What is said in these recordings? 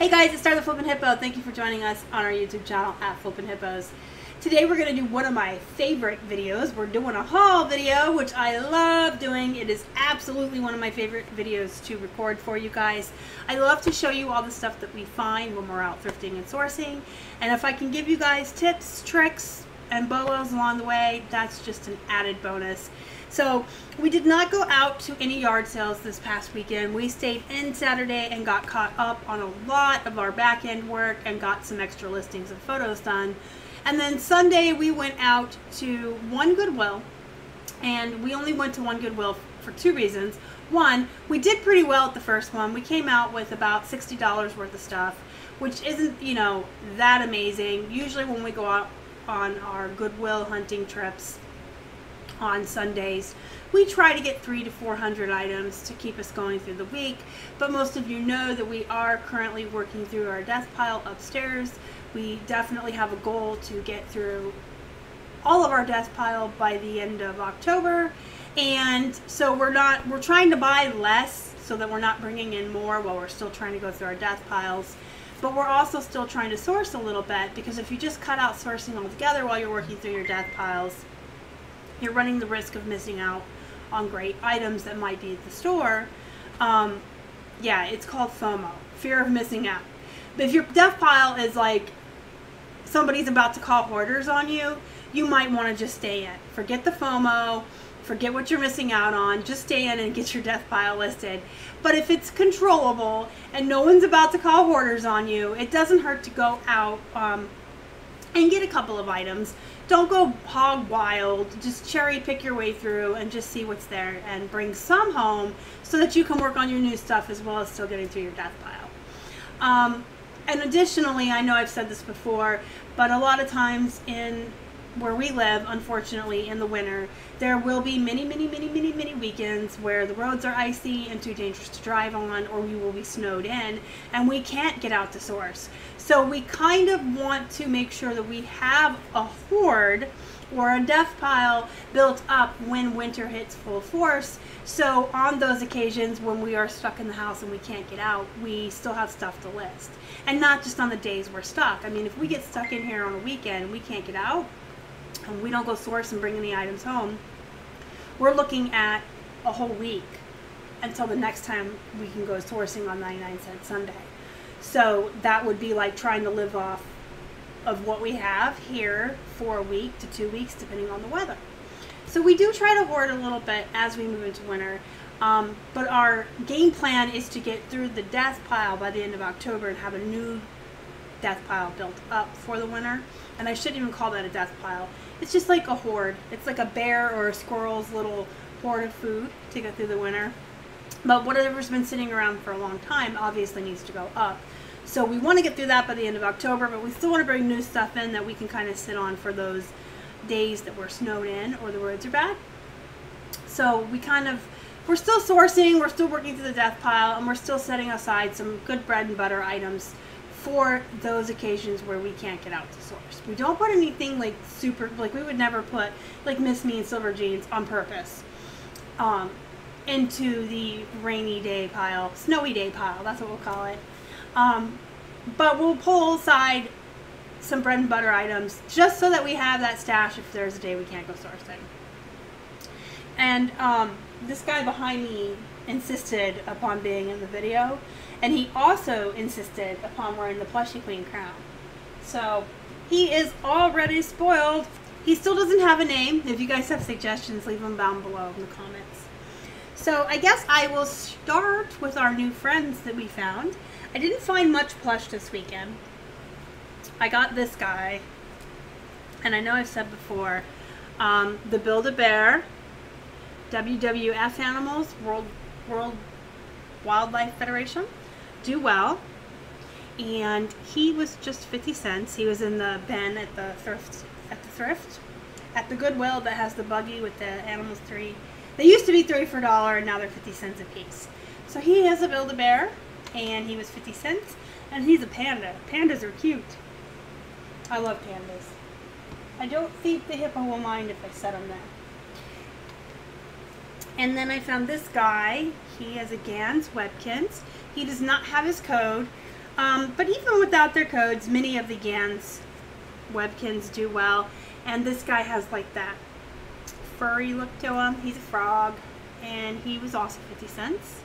Hey guys, it's Star the Flippin' Hippo. Thank you for joining us on our YouTube channel at Flippin' Hippos. Today we're going to do one of my favorite videos. We're doing a haul video, which I love doing. It is absolutely one of my favorite videos to record for you guys. I love to show you all the stuff that we find when we're out thrifting and sourcing. And if I can give you guys tips, tricks, and bolos along the way, that's just an added bonus. So we did not go out to any yard sales this past weekend. We stayed in Saturday and got caught up on a lot of our back end work and got some extra listings and photos done. And then Sunday we went out to one Goodwill, and we only went to one Goodwill for two reasons. One, we did pretty well at the first one. We came out with about $60 worth of stuff, which isn't, you know, that amazing. Usually when we go out on our Goodwill hunting trips on Sundays, we try to get 300 to 400 items to keep us going through the week. But most of you know that we are currently working through our death pile upstairs. We definitely have a goal to get through all of our death pile by the end of October, and so we're trying to buy less so that we're not bringing in more while we're still trying to go through our death piles. But we're also still trying to source a little bit, because if you just cut out sourcing altogether while you're working through your death piles, you're running the risk of missing out on great items that might be at the store. Yeah, it's called FOMO, fear of missing out. But if your death pile is like somebody's about to call hoarders on you, you might want to just stay in. Forget the FOMO, forget what you're missing out on, just stay in and get your death pile listed. But if it's controllable and no one's about to call hoarders on you, it doesn't hurt to go out and get a couple of items. Don't go hog wild, just cherry pick your way through and just see what's there and bring some home so that you can work on your new stuff as well as still getting through your death pile. And additionally, I know I've said this before, but a lot of times in where we live, unfortunately, in the winter, there will be many weekends where the roads are icy and too dangerous to drive on, or we will be snowed in and we can't get out to source. So we kind of want to make sure that we have a hoard or a death pile built up when winter hits full force. So on those occasions when we are stuck in the house and we can't get out, we still have stuff to list. And not just on the days we're stuck. I mean, if we get stuck in here on a weekend and we can't get out, and we don't go source and bring any items home, we're looking at a whole week until the next time we can go sourcing on 99-cent Sunday. So that would be like trying to live off of what we have here for a week to 2 weeks, depending on the weather. So we do try to hoard a little bit as we move into winter, but our game plan is to get through the death pile by the end of October and have a new death pile built up for the winter. And I shouldn't even call that a death pile. It's just like a hoard. It's like a bear or a squirrel's little hoard of food to get through the winter. But whatever's been sitting around for a long time obviously needs to go up. So we want to get through that by the end of October, but we still want to bring new stuff in that we can kind of sit on for those days that we're snowed in or the roads are bad. So we're still sourcing, we're still working through the death pile, and we're still setting aside some good bread and butter items for those occasions where we can't get out to source. We don't put anything like super, like we would never put like Miss Me and Silver Jeans on purpose into the rainy day pile, snowy day pile, that's what we'll call it. But we'll pull aside some bread and butter items just so that we have that stash if there's a day we can't go sourcing. And this guy behind me insisted upon being in the video, and he also insisted upon wearing the Plushy Queen crown. So he is already spoiled. He still doesn't have a name. If you guys have suggestions, leave them down below in the comments. So I guess I will start with our new friends that we found. I didn't find much plush this weekend. I got this guy, and I know I've said before, the Build-A-Bear WWF Animals, World Wildlife Federation, do well. And he was just 50 cents. He was in the bin at the thrift, at the Goodwill that has the buggy with the animals. They used to be 3 for $1, and now they're 50 cents a piece. So he has a Build-A-Bear, and he was 50 cents, and he's a panda. Pandas are cute. I love pandas. I don't think the hippo will mind if I set him there. And then I found this guy. He has a Gans Webkins. He does not have his code. But even without their codes, many of the Gans Webkins do well. And this guy has like that furry look to him. He's a frog, and he was also 50 cents.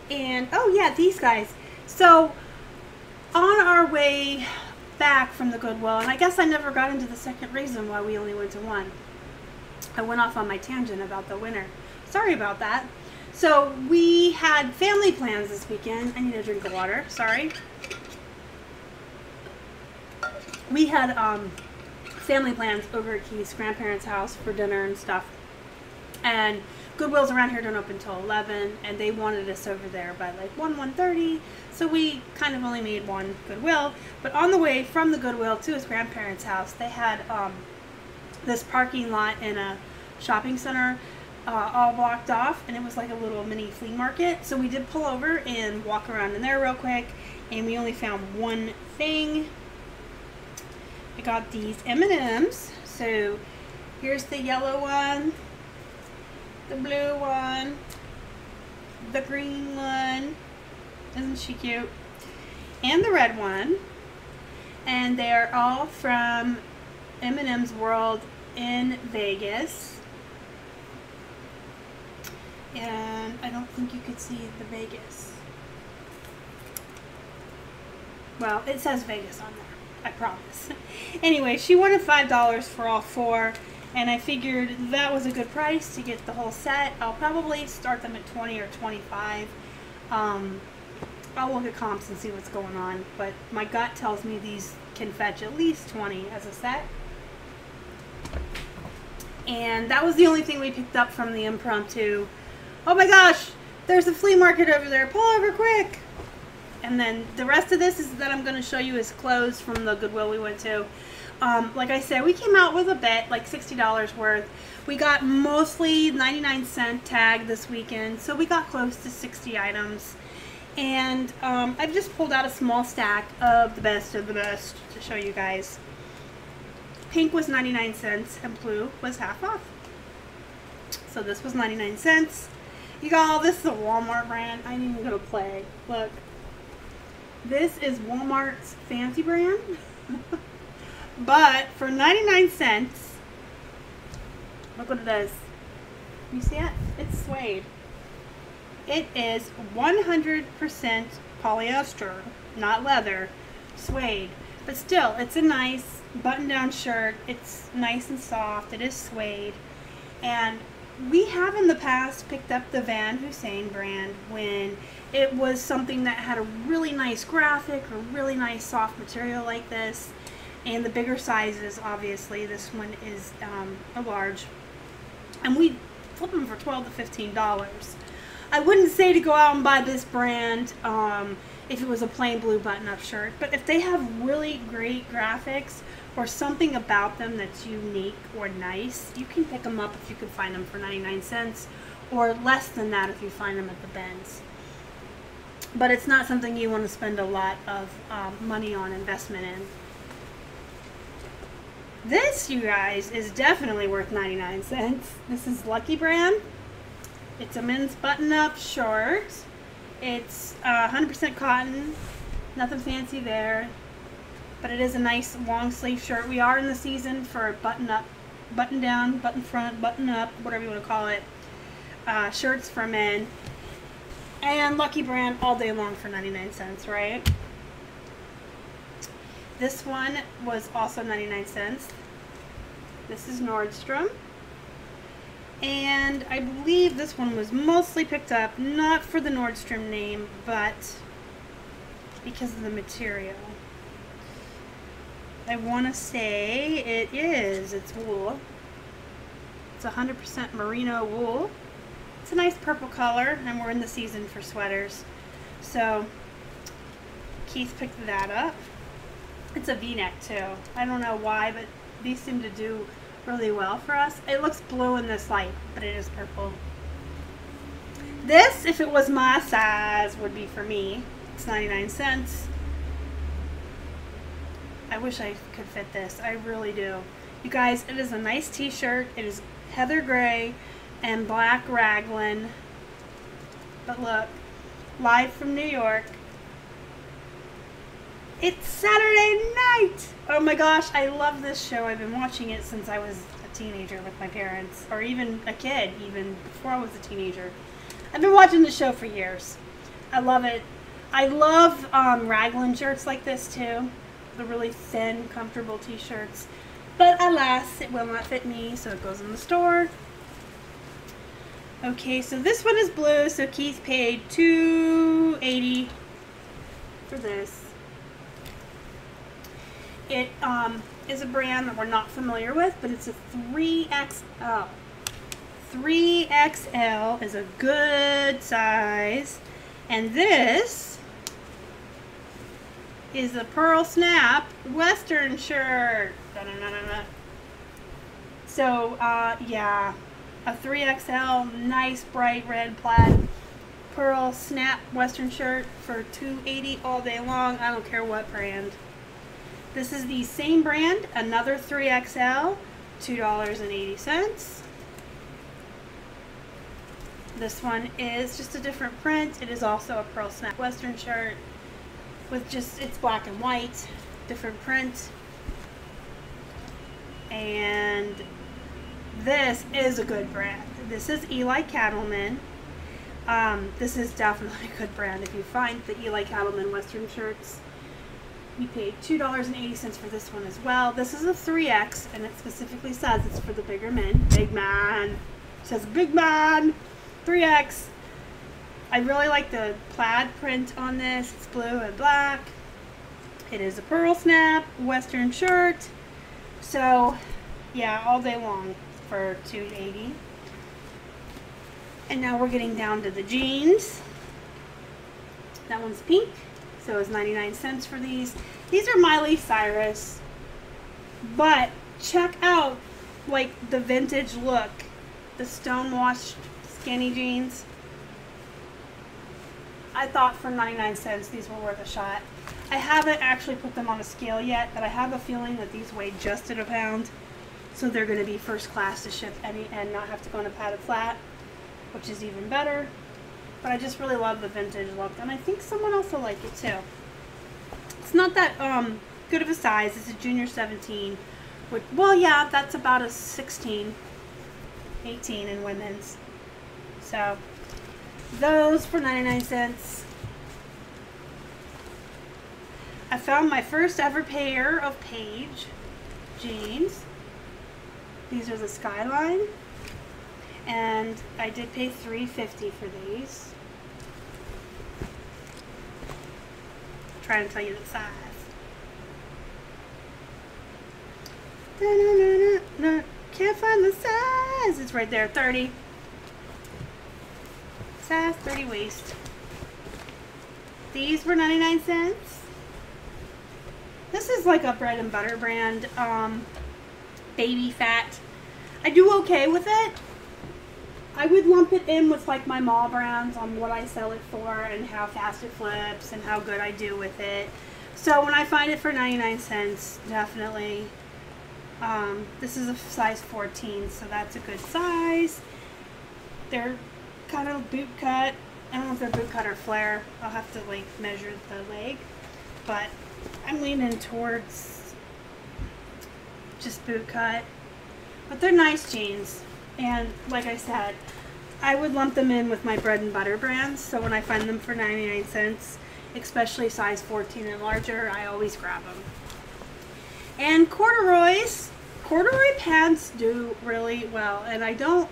And oh yeah, these guys. So on our way back from the Goodwill, and I guess I never got into the second reason why we only went to one. I went off on my tangent about the winter. Sorry about that. So we had family plans this weekend. I need a drink of water. Sorry. We had family plans over at Keith's grandparents' house for dinner and stuff. And Goodwills around here don't open until 11, and they wanted us over there by like 1:30. So we kind of only made one Goodwill. But on the way from the Goodwill to his grandparents' house, they had this parking lot in a shopping center all blocked off, and it was like a little mini flea market. So we did pull over and walk around in there real quick, and we only found one thing. I got these M&Ms. So here's the yellow one, the blue one, the green one. Isn't she cute? And the red one. And they are all from M&M's World in Vegas. And I don't think you could see the Vegas. Well, it says Vegas on there, I promise. Anyway, she wanted $5 for all four, and I figured that was a good price to get the whole set. I'll probably start them at 20 or 25. I'll look at comps and see what's going on, but my gut tells me these can fetch at least 20 as a set. And that was the only thing we picked up from the impromptu. Oh my gosh, there's a flea market over there. Pull over quick. And then the rest of this is that I'm going to show you is clothes from the Goodwill we went to. Like I said, we came out with a bit, like $60 worth. We got mostly 99-cent tag this weekend, so we got close to 60 items. And I've just pulled out a small stack of the best to show you guys. Pink was 99 cents and blue was half off. So this was 99 cents. Y'all, this is a Walmart brand. I ain't even gonna play. Look. This is Walmart's fancy brand. But for 99 cents, look what it is. You see it? It's suede. It is 100% polyester, not leather, suede. But still, it's a nice button-down shirt. It's nice and soft. It is suede. And we have in the past picked up the Van Hussein brand when it was something that had a really nice graphic or really nice soft material like this. And the bigger sizes, obviously, this one is a large. And we flip them for $12 to $15. I wouldn't say to go out and buy this brand if it was a plain blue button-up shirt. But if they have really great graphics or something about them that's unique or nice, you can pick them up if you can find them for 99 cents or less than that if you find them at the bins. But it's not something you want to spend a lot of money on investment in. This, you guys, is definitely worth 99 cents. This is Lucky brand. It's a men's button-up short. It's 100% cotton. Nothing fancy there. But it is a nice long sleeve shirt. We are in the season for button-up, button-down, button-front, button-up, whatever you want to call it, shirts for men. And Lucky brand all day long for 99 cents, right? This one was also 99 cents. This is Nordstrom. And I believe this one was mostly picked up, not for the Nordstrom name, but because of the material. I want to say it's wool. It's 100% merino wool. It's a nice purple color, and we're in the season for sweaters. So Keith picked that up. It's a V-neck too. I don't know why, but these seem to do really well for us. It looks blue in this light, but it is purple. This, if it was my size, would be for me. It's 99 cents. I wish I could fit this. I really do. You guys, it is a nice t-shirt. It is heather gray and black raglan. But look, live from New York. It's Saturday night! Oh my gosh, I love this show. I've been watching it since I was a teenager with my parents, or even a kid, even before I was a teenager. I've been watching the show for years. I love it. I love raglan shirts like this too. The really thin, comfortable t-shirts. But alas, it will not fit me, so it goes in the store. Okay, so this one is blue, so Keith paid $2.80 for this. It is a brand that we're not familiar with, but it's a 3XL. 3XL is a good size. And this is a Pearl Snap Western shirt. Da-da-da-da-da. So, yeah, a 3XL, nice bright red plaid Pearl Snap Western shirt for $2.80 all day long. I don't care what brand. This is the same brand, another 3XL, $2.80. This one is just a different print. It is also a Pearl Snap Western shirt with just, it's black and white, different print. And this is a good brand. This is Eli Cattleman. This is definitely a good brand. If you find the Eli Cattleman Western shirts, we paid $2.80 for this one as well. This is a 3X, and it specifically says it's for the bigger men. Big man. It says big man. 3X. I really like the plaid print on this. It's blue and black. It is a Pearl Snap Western shirt. So, yeah, all day long for $2.80. And now we're getting down to the jeans. That one's pink. So it's 99 cents for these. These are Miley Cyrus. But check out like the vintage look. The stonewashed skinny jeans. I thought for 99 cents these were worth a shot. I haven't actually put them on a scale yet, but I have a feeling that these weigh just at a pound. So they're going to be first class to ship and not have to go in a padded flat, which is even better. But I just really love the vintage look, and I think someone else will like it too. It's not that good of a size. It's a junior 17. Which, well, yeah, that's about a 16, 18 in women's. So those for 99 cents. I found my first ever pair of Page jeans. These are the Skyline. And I did pay $3.50 for these. I'm trying to tell you the size. Can't find the size. It's right there, 30. Size 30 waist. These were 99 cents. This is like a bread and butter brand. Baby fat. I do okay with it. I would lump it in with like my mall brands on what I sell it for and how fast it flips and how good I do with it. So when I find it for 99 cents, definitely. This is a size 14, so that's a good size. They're kind of boot cut. I don't know if they're boot cut or flare. I'll have to like measure the leg, but I'm leaning towards just boot cut. But they're nice jeans. And like I said, I would lump them in with my bread and butter brands. So when I find them for 99 cents, especially size 14 and larger, I always grab them. And corduroys. Corduroy pants do really well. And I don't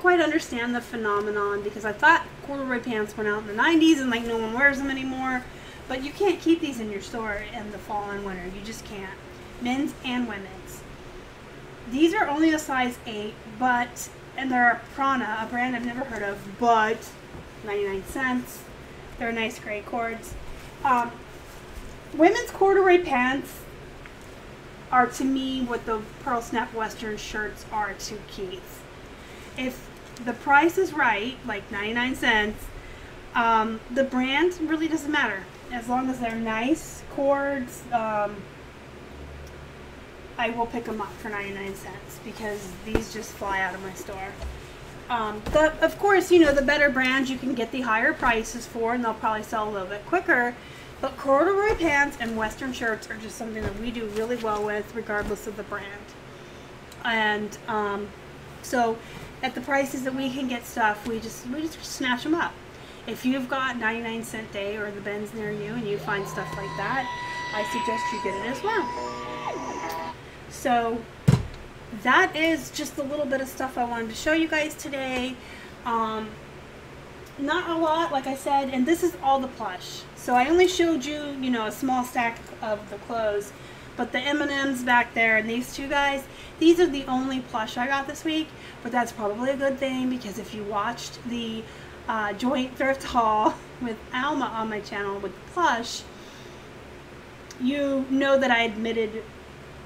quite understand the phenomenon, because I thought corduroy pants went out in the 90s and like no one wears them anymore. But you can't keep these in your store in the fall and winter. You just can't. Men's and women's. These are only a size 8, but, and they're Prana, a brand I've never heard of, but 99 cents. They're nice gray cords. Women's corduroy pants are to me what the Pearl Snap Western shirts are to Keith. If the price is right, like 99 cents, the brand really doesn't matter. As long as they're nice cords, I will pick them up for 99 cents because these just fly out of my store. Of course, you know, the better brands you can get the higher prices for, and they'll probably sell a little bit quicker. But corduroy pants and Western shirts are just something that we do really well with, regardless of the brand. And so, at the prices that we can get stuff, we just snatch them up. If you've got 99-cent day or the bins near you, and you find stuff like that, I suggest you get it as well. So that is just a little bit of stuff I wanted to show you guys today. Not a lot, like I said, and this is all the plush. So I only showed you, you know, a small stack of the clothes, but the M&Ms back there and these two guys, these are the only plush I got this week. But that's probably a good thing, because if you watched the joint thrift haul with Alma on my channel with the plush, you know that I admitted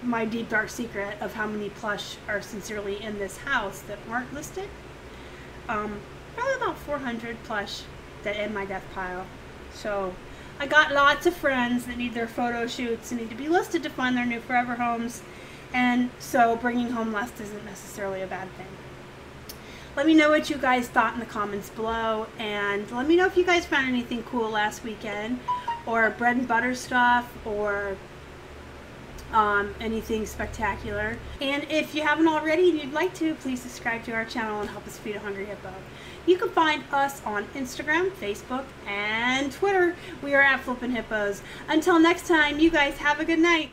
my deep dark secret of how many plush are sincerely in this house that weren't listed. Probably about 400 plush that in my death pile. So I got lots of friends that need their photo shoots and need to be listed to find their new forever homes, and so bringing home less isn't necessarily a bad thing. Let me know what you guys thought in the comments below, and let me know if you guys found anything cool last weekend, or bread and butter stuff, or anything spectacular. And if you haven't already and you'd like to, please subscribe to our channel and help us feed a hungry hippo. You can find us on Instagram, Facebook, and Twitter. We are at Flippin' Hippos. Until next time, you guys have a good night.